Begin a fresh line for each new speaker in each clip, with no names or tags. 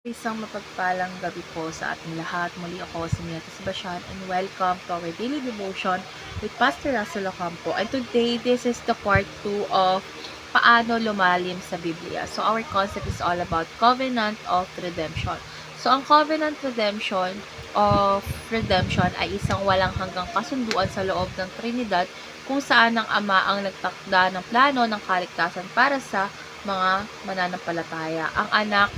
Isang mapagpalang gabi po sa ating lahat. Muli ako si Mia Sebastian and welcome to our daily devotion with Pastor Russell Ocampo. And today, this is the part 2 of Paano Lumalim sa Biblia. So our concept is all about Covenant of Redemption. So ang Covenant Redemption ay isang walang hanggang kasunduan sa loob ng Trinidad kung saan ang Ama ang nagtakda ng plano ng kaligtasan para sa mga mananampalataya. Ang anak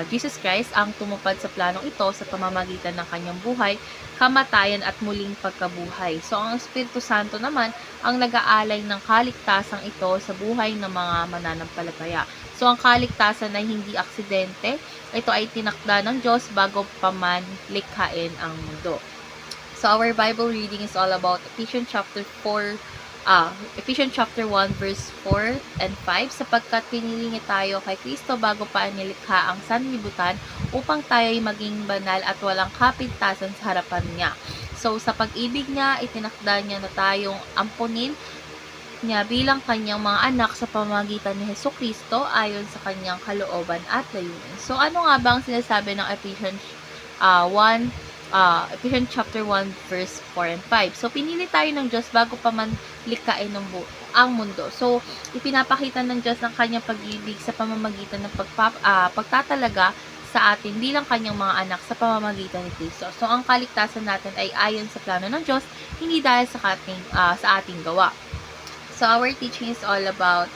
Jesus Christ ang tumupad sa planong ito sa pamamagitan ng kanyang buhay, kamatayan at muling pagkabuhay. So ang Espiritu Santo naman ang nag-aalay ng kaligtasang ito sa buhay ng mga mananampalataya. So ang kaligtasan ay hindi aksidente, ito ay tinakda ng Diyos bago pa man likhain ang mundo. So our Bible reading is all about Ephesians chapter 1 verse 4 and 5, sapagkat pinili niya tayo kay Kristo bago pa nilikha ang sanlibutan upang tayo ay maging banal at walang kapintasan sa harapan niya. So sa pag-ibig niya, itinakda niya na tayong ampunin niya bilang kanyang mga anak sa pamamagitan ni Jesucristo ayon sa kanyang kalooban at layunin. So ano nga ba ang sinasabi ng Ephesians chapter 1 verse 4 and 5. So pinili tayo ng Diyos bago pa man likhain ang mundo. So ipinapakita ng Diyos ang kanyang pag-ibig sa pamamagitan ng pagtatalaga sa atin bilang kanyang mga anak sa pamamagitan ni Kristo. So ang kaligtasan natin ay ayon sa plano ng Diyos, hindi dahil sa ating gawa. So our teaching is all about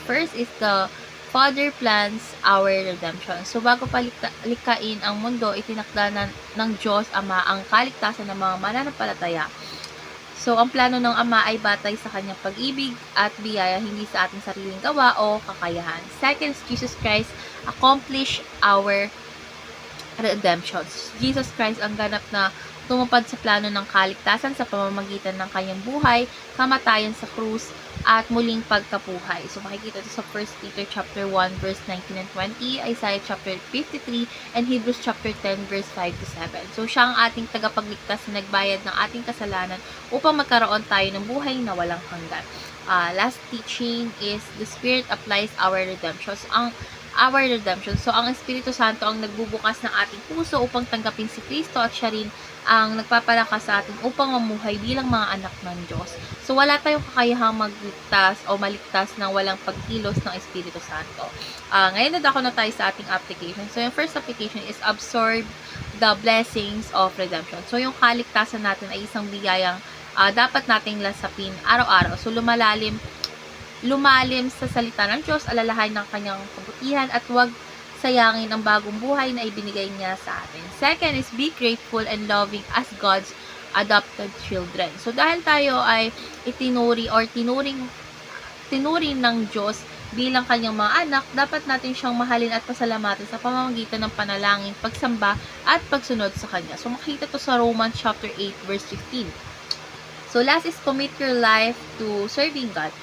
first is the Father plans our redemption. So bago pa likhain ang mundo, itinakda ng Diyos Ama ang kaligtasan ng mga mananampalataya. So ang plano ng Ama ay batay sa kanyang pag-ibig at biyaya, hindi sa ating sariling gawa o kakayahan. Second, Jesus Christ accomplish our redemption. Jesus Christ ang ganap na tumupad sa plano ng kaligtasan sa pamamagitan ng kanyang buhay, kamatayan sa krus, at muling pagkabuhay. So makikita ito sa 1 Peter chapter 1 verse 19 and 20, Isaiah chapter 53, and Hebrews chapter 10 verse 5 to 7. So siya ang ating tagapagligtas na nagbayad ng ating kasalanan upang magkaroon tayo ng buhay na walang hanggan. Last teaching is the Spirit applies our redemption. So ang Espiritu Santo ang nagbubukas ng ating puso upang tanggapin si Kristo at siya rin ang nagpapalakas sa atin upang mamuhay bilang mga anak ng Diyos. So wala tayong kakayahang magligtas o maligtas ng walang pagkilos ng Espiritu Santo. Ngayon na tayo sa ating application. So yung first application is absorb the blessings of redemption. So yung kaligtasan natin ay isang biyayang dapat nating lasapin araw-araw. So lumalim sa salita ng Diyos, alalahanin ng kanyang kabutihan at huwag sayangin ang bagong buhay na ibinigay niya sa atin. Second is be grateful and loving as God's adopted children. So dahil tayo ay tinuring ng Diyos bilang kanyang mga anak, dapat natin siyang mahalin at pasalamatan sa pamamagitan ng panalangin, pagsamba at pagsunod sa kanya. So makita to sa Romans chapter 8 verse 15. So last is commit your life to serving God.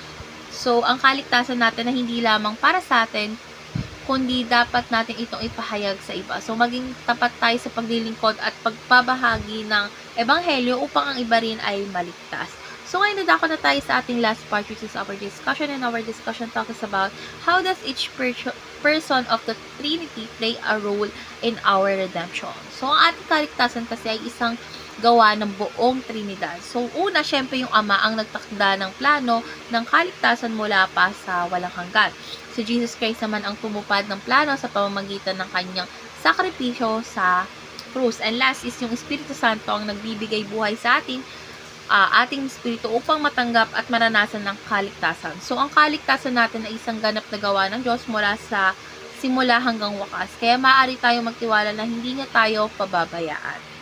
So ang kaligtasan natin na hindi lamang para sa atin, kundi dapat natin itong ipahayag sa iba. So, maging tapat tayo sa paglilingkod at pagpabahagi ng ebanghelyo upang ang iba rin ay maligtas. So, ngayon nadako na tayo sa ating last part, which is our discussion, and our discussion talks about how does each person of the Trinity play a role in our redemption. So, ang ating kaligtasan kasi ay isang gawa ng buong Trinidad. So, una, syempre yung Ama ang nagtakda ng plano ng kaligtasan mula pa sa walang hanggan. Si Jesus Christ naman ang tumupad ng plano sa pamamagitan ng kanyang sakripisyo sa krus. And last is yung Espiritu Santo ang nagbibigay buhay sa ating espiritu upang matanggap at maranasan ng kaligtasan. So, ang kaligtasan natin ay isang ganap na gawa ng Diyos mula sa simula hanggang wakas. Kaya maaari tayong magtiwala na hindi niya tayo pababayaan.